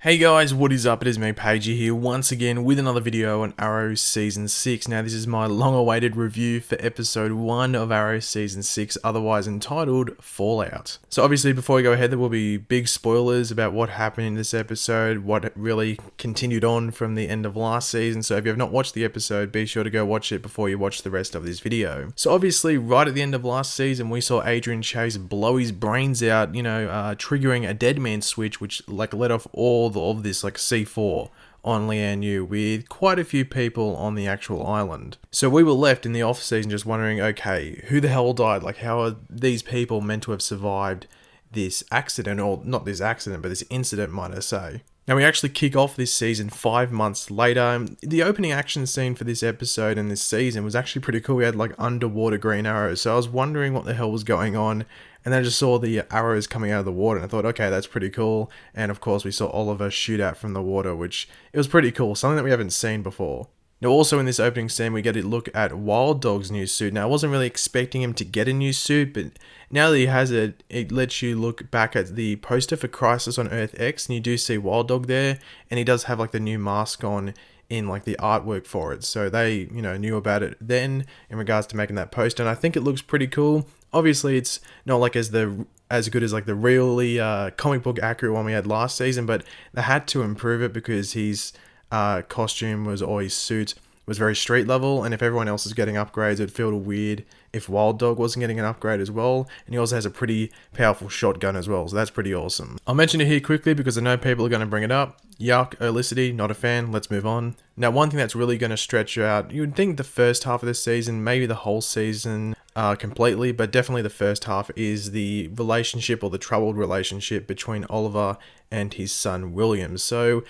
Hey guys, what is up? It is me, Pagey here, once again with another video on Arrow Season 6. Now this is my long-awaited review for Episode 1 of Arrow Season 6, otherwise entitled Fallout. So obviously before we go ahead, there will be big spoilers about what happened in this episode, what really continued on from the end of last season. So if you have not watched the episode, be sure to go watch it before you watch the rest of this video. So obviously right at the end of last season, we saw Adrian Chase blow his brains out, triggering a dead man switch, which let off all of this C4 on Lian with quite a few people on the actual island. So we were left in the off season just wondering, okay, who the hell died? How are these people meant to have survived this accident, or not this accident, but this incident, might I say. Now we actually kick off this season 5 months later. The opening action scene for this episode and this season was actually pretty cool. We had underwater green arrows, so I was wondering what the hell was going on, and then I just saw the arrows coming out of the water and I thought, okay, that's pretty cool. And of course we saw Oliver shoot out from the water, which it was pretty cool, something that we haven't seen before. Now also in this opening scene we get a look at Wild Dog's new suit. Now I wasn't really expecting him to get a new suit, but now that he has it, it lets you look back at the poster for Crisis on Earth X, and you do see Wild Dog there, and he does have the new mask on in the artwork for it. So they knew about it then in regards to making that poster, and I think it looks pretty cool. Obviously it's not as good as the really comic book accurate one we had last season, but they had to improve it because his costume or his suit was very street level, and if everyone else is getting upgrades, it'd feel weird if Wild Dog wasn't getting an upgrade as well. And he also has a pretty powerful shotgun as well, so that's pretty awesome. I'll mention it here quickly because I know people are going to bring it up. Yuck, Olicity, not a fan, let's move on. Now one thing that's really going to stretch out, you would think the first half of this season, maybe the whole season completely, but definitely the first half, is the relationship, or the troubled relationship, between Oliver and his son William. So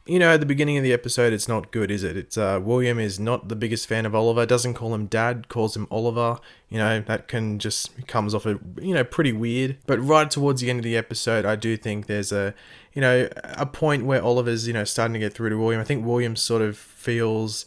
at the beginning of the episode, it's not good, is it? It's William is not the biggest fan of Oliver, doesn't call him Dad, calls him Oliver. That comes off pretty weird. But right towards the end of the episode, I do think there's a point where Oliver's, starting to get through to William. I think William sort of feels,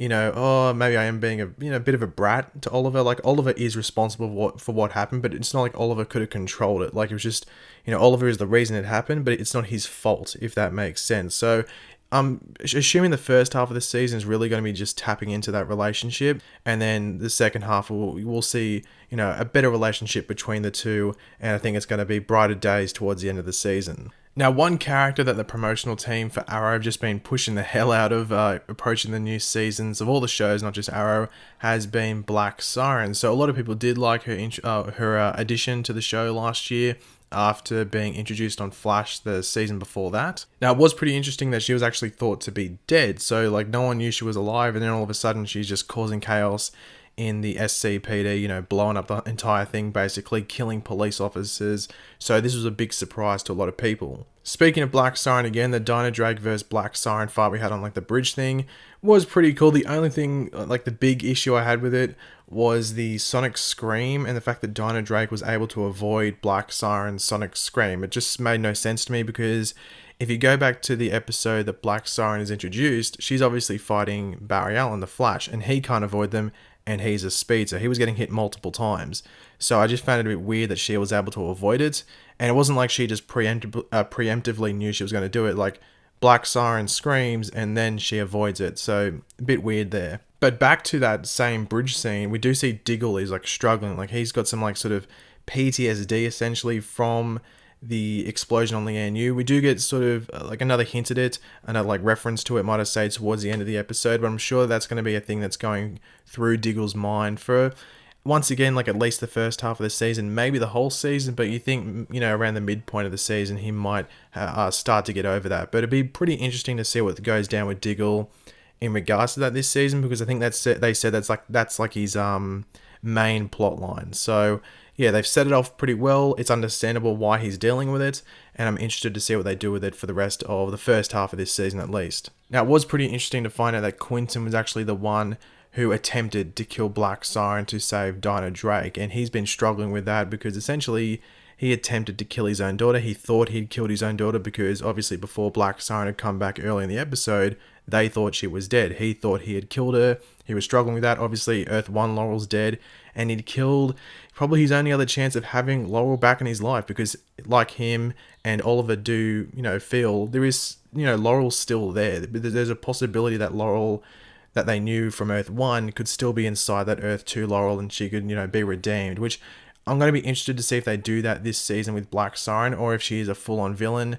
oh, maybe I am being a bit of a brat to Oliver. Oliver is responsible for what happened, but it's not like Oliver could have controlled it. It was just, Oliver is the reason it happened, but it's not his fault, if that makes sense. So I'm assuming the first half of the season is really going to be just tapping into that relationship, and then the second half we'll see, a better relationship between the two, and I think it's going to be brighter days towards the end of the season. Now, one character that the promotional team for Arrow have just been pushing the hell out of approaching the new seasons of all the shows, not just Arrow, has been Black Sirens. So a lot of people did like her addition to the show last year, after being introduced on Flash the season before that. Now, it was pretty interesting that she was actually thought to be dead, so no one knew she was alive, and then all of a sudden she's just causing chaos in the SCPD, blowing up the entire thing, basically killing police officers. So this was a big surprise to a lot of people. Speaking of Black Siren again, the Dino Drake versus Black Siren fight we had on the bridge thing was pretty cool. The only thing, the big issue I had with it was the Sonic Scream, and the fact that Dino Drake was able to avoid Black Siren's Sonic Scream. It just made no sense to me, because if you go back to the episode that Black Siren is introduced, she's obviously fighting Barry Allen, the Flash, and he can't avoid them, and he's a speed, so he was getting hit multiple times. So I just found it a bit weird that she was able to avoid it, and it wasn't like she just preemptively knew she was going to do it. Black Siren screams and then she avoids it, so a bit weird there. But back to that same bridge scene, we do see Diggle is struggling. He's got some sort of PTSD essentially from the explosion on Lian. We do get sort of another hint at it, another reference to it, might I say, towards the end of the episode, but I'm sure that's going to be a thing that's going through Diggle's mind for, once again, at least the first half of the season, maybe the whole season. But you think, around the midpoint of the season, he might start to get over that. But it'd be pretty interesting to see what goes down with Diggle in regards to that this season, because I think they said that's his main plot line. So yeah, they've set it off pretty well. It's understandable why he's dealing with it, and I'm interested to see what they do with it for the rest of the first half of this season at least. Now, it was pretty interesting to find out that Quentin was actually the one who attempted to kill Black Siren to save Dino Drake, and he's been struggling with that because essentially he attempted to kill his own daughter. He thought he'd killed his own daughter because obviously before Black Siren had come back early in the episode, they thought she was dead. He thought he had killed her. He was struggling with that. Obviously, Earth 1 Laurel's dead, and he'd killed probably his only other chance of having Laurel back in his life, because like him and Oliver do, feel there is, Laurel's still there. There's a possibility that Laurel that they knew from Earth 1 could still be inside that Earth 2 Laurel, and she could, be redeemed, which I'm going to be interested to see if they do that this season with Black Siren, or if she is a full-on villain.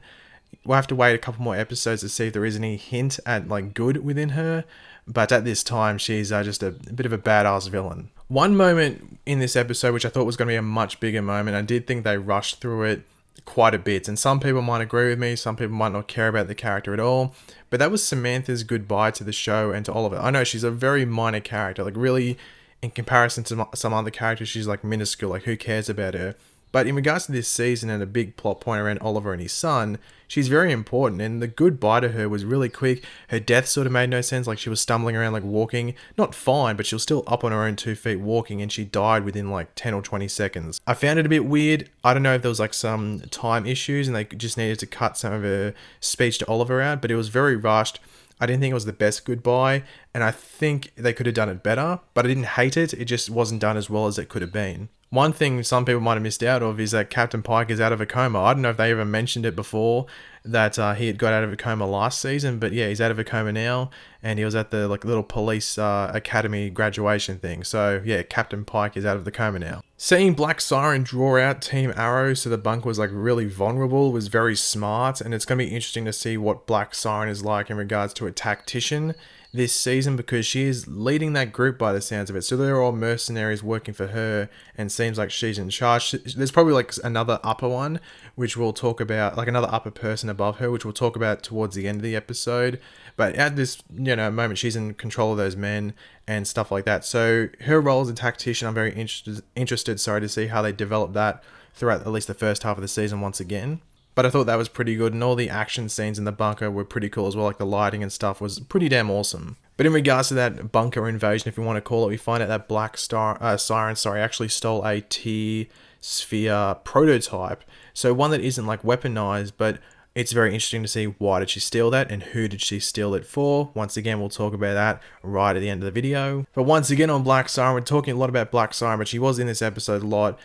We'll have to wait a couple more episodes to see if there is any hint at good within her, but at this time she's just a bit of a badass villain. One moment in this episode which I thought was going to be a much bigger moment, I did think they rushed through it quite a bit, and some people might agree with me, some people might not care about the character at all, but that was Samantha's goodbye to the show and to Oliver. I know she's a very minor character, really in comparison to some other characters she's minuscule, who cares about her? But in regards to this season and a big plot point around Oliver and his son, she's very important, and the goodbye to her was really quick. Her death sort of made no sense, she was stumbling around, walking, not fine, but she was still up on her own 2 feet walking, and she died within 10 or 20 seconds. I found it a bit weird. I don't know if there was some time issues and they just needed to cut some of her speech to Oliver out, but it was very rushed. I didn't think it was the best goodbye, and I think they could have done it better, but I didn't hate it. It just wasn't done as well as it could have been. One thing some people might have missed out of is that Captain Pike is out of a coma. I don't know if they ever mentioned it before, that he had got out of a coma last season, but yeah, he's out of a coma now, and he was at the little police academy graduation thing. So yeah, Captain Pike is out of the coma now. Seeing Black Siren draw out Team Arrow so the bunker was really vulnerable was very smart, and it's going to be interesting to see what Black Siren is like in regards to a tactician this season, because she is leading that group by the sounds of it. So they're all mercenaries working for her, and seems like she's in charge. There's probably another upper one, which we'll talk about, another upper person above her, which we'll talk about towards the end of the episode. But at this, moment, she's in control of those men and stuff like that. So her role as a tactician, I'm very interested, to see how they develop that throughout at least the first half of the season once again. But I thought that was pretty good, and all the action scenes in the bunker were pretty cool as well, the lighting and stuff was pretty damn awesome. But in regards to that bunker invasion, if you want to call it, we find out that Black Siren actually stole a T-Sphere prototype. So one that isn't weaponized, but it's very interesting to see why did she steal that and who did she steal it for. Once again, we'll talk about that right at the end of the video. But once again on Black Siren, we're talking a lot about Black Siren, but she was in this episode a lot.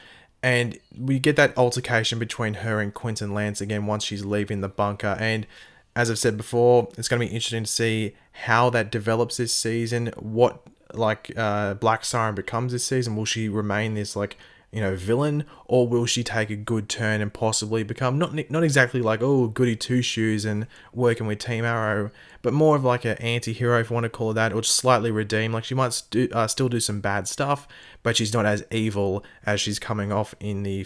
And we get that altercation between her and Quentin Lance again once she's leaving the bunker. And as I've said before, it's going to be interesting to see how that develops this season. What Black Siren becomes this season. Will she remain this villain, or will she take a good turn and possibly become not exactly goody two shoes and working with Team Arrow, but more of an anti-hero, if you want to call it that, or just slightly redeemed. She might still do some bad stuff, but she's not as evil as she's coming off in the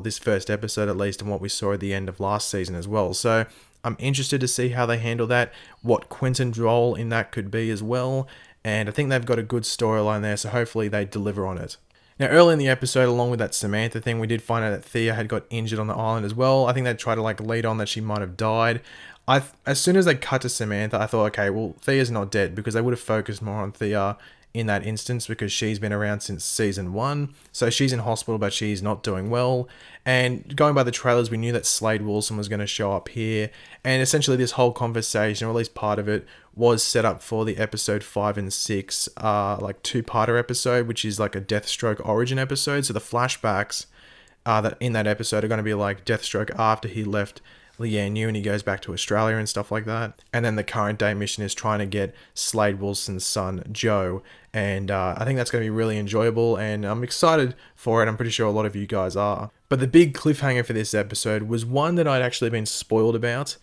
this first episode, at least, and what we saw at the end of last season as well. So I'm interested to see how they handle that, what Quentin's role in that could be as well, and I think they've got a good storyline there, so hopefully they deliver on it. Now, early in the episode, along with that Samantha thing, we did find out that Thea had got injured on the island as well. I think they tried to lead on that she might have died. As soon as they cut to Samantha, I thought, okay, well, Thea's not dead, because they would have focused more on Thea in that instance, because she's been around since season 1. So she's in hospital, but she's not doing well. And going by the trailers, we knew that Slade Wilson was going to show up here. And essentially this whole conversation, or at least part of it, was set up for the episode 5 and 6, two-parter episode, which is a Deathstroke origin episode. So the flashbacks that in that episode are going to be Deathstroke after he left Lian and he goes back to Australia and stuff like that. And then the current day mission is trying to get Slade Wilson's son, Joe. And I think that's going to be really enjoyable, and I'm excited for it. I'm pretty sure a lot of you guys are. But the big cliffhanger for this episode was one that I'd actually been spoiled about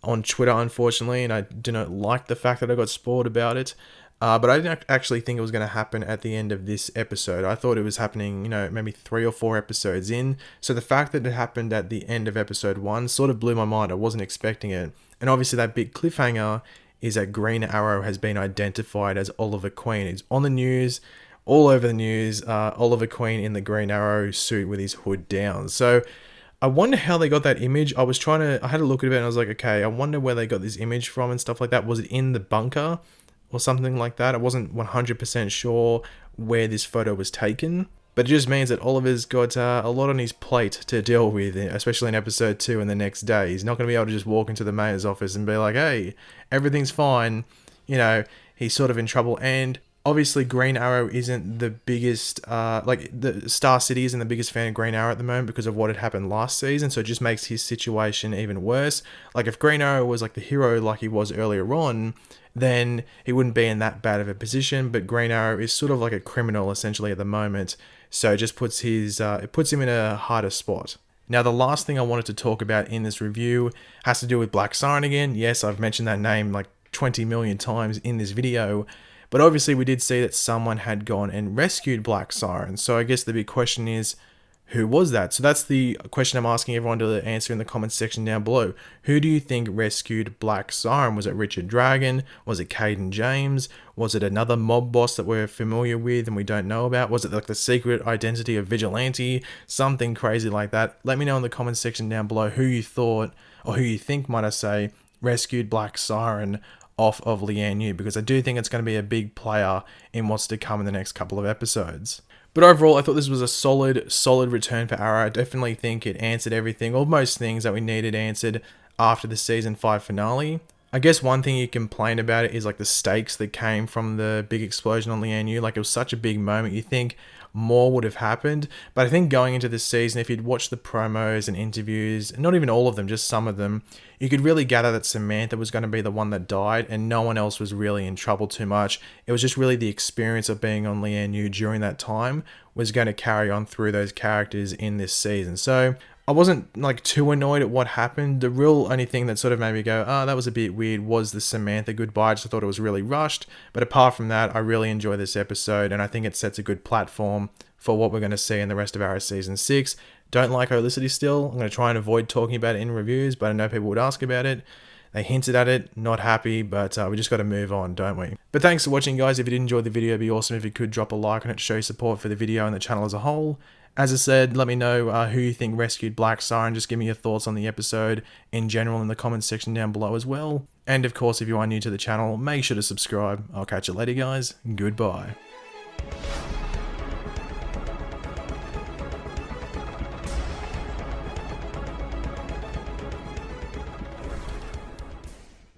on Twitter, unfortunately, and I do not like the fact that I got spoiled about it. But I didn't actually think it was going to happen at the end of this episode. I thought it was happening, maybe 3 or 4 episodes in. So the fact that it happened at the end of episode 1 sort of blew my mind. I wasn't expecting it. And obviously that big cliffhanger is that Green Arrow has been identified as Oliver Queen. It's on the news, all over the news, Oliver Queen in the Green Arrow suit with his hood down. So I wonder how they got that image. I had a look at it and I was like, okay, I wonder where they got this image from and stuff like that. Was it in the bunker or something like that? I wasn't 100% sure where this photo was taken. But it just means that Oliver's got a lot on his plate to deal with, especially in episode 2 and the next day. He's not going to be able to just walk into the mayor's office and be like, hey, everything's fine. He's sort of in trouble. And Obviously, Green Arrow isn't the biggest, the Star City isn't the biggest fan of Green Arrow at the moment because of what had happened last season, so it just makes his situation even worse. Like, if Green Arrow was like the hero like he was earlier on, then he wouldn't be in that bad of a position, but Green Arrow is sort of like a criminal essentially at the moment, so it just puts it puts him in a harder spot. Now, the last thing I wanted to talk about in this review has to do with Black Siren again. Yes, I've mentioned that name like 20 million times in this video, but obviously we did see that someone had gone and rescued Black Siren. So I guess the big question is, who was that? So that's the question I'm asking everyone to answer in the comments section down below. Who do you think rescued Black Siren? Was it Richard Dragon? Was it Caden James? Was it another mob boss that we're familiar with and we don't know about? Was it like the secret identity of Vigilante? Something crazy like that. Let me know in the comments section down below who you thought, or who you think, might I say, rescued Black Siren off of Lian, because I do think it's going to be a big player in what's to come in the next couple of episodes. But overall, I thought this was a solid return for Arrow. I definitely think it answered everything, or most things that we needed answered after the season 5 finale. I guess one thing you complain about it is like the stakes that came from the big explosion on Lian. Like, it was such a big moment. You think more would have happened, but I think going into this season, if you'd watched the promos and interviews, not even all of them, just some of them, you could really gather that Samantha was going to be the one that died and no one else was really in trouble too much. It was just really the experience of being on Lian during that time was going to carry on through those characters in this season. So I wasn't like too annoyed at what happened. The real only thing that sort of made me go, oh, that was a bit weird, was the Samantha goodbye. I just thought it was really rushed. But apart from that, I really enjoy this episode, and I think it sets a good platform for what we're going to see in the rest of our season 6. Don't like Olicity still. I'm going to try and avoid talking about it in reviews, but I know people would ask about it. They hinted at it, not happy, but we just got to move on, don't we? But thanks for watching, guys. If you did enjoy the video, it'd be awesome if you could drop a like on it to show support for the video and the channel as a whole. As I said, let me know who you think rescued Black Siren. Just give me your thoughts on the episode in general in the comments section down below as well. And of course, if you are new to the channel, make sure to subscribe. I'll catch you later, guys. Goodbye.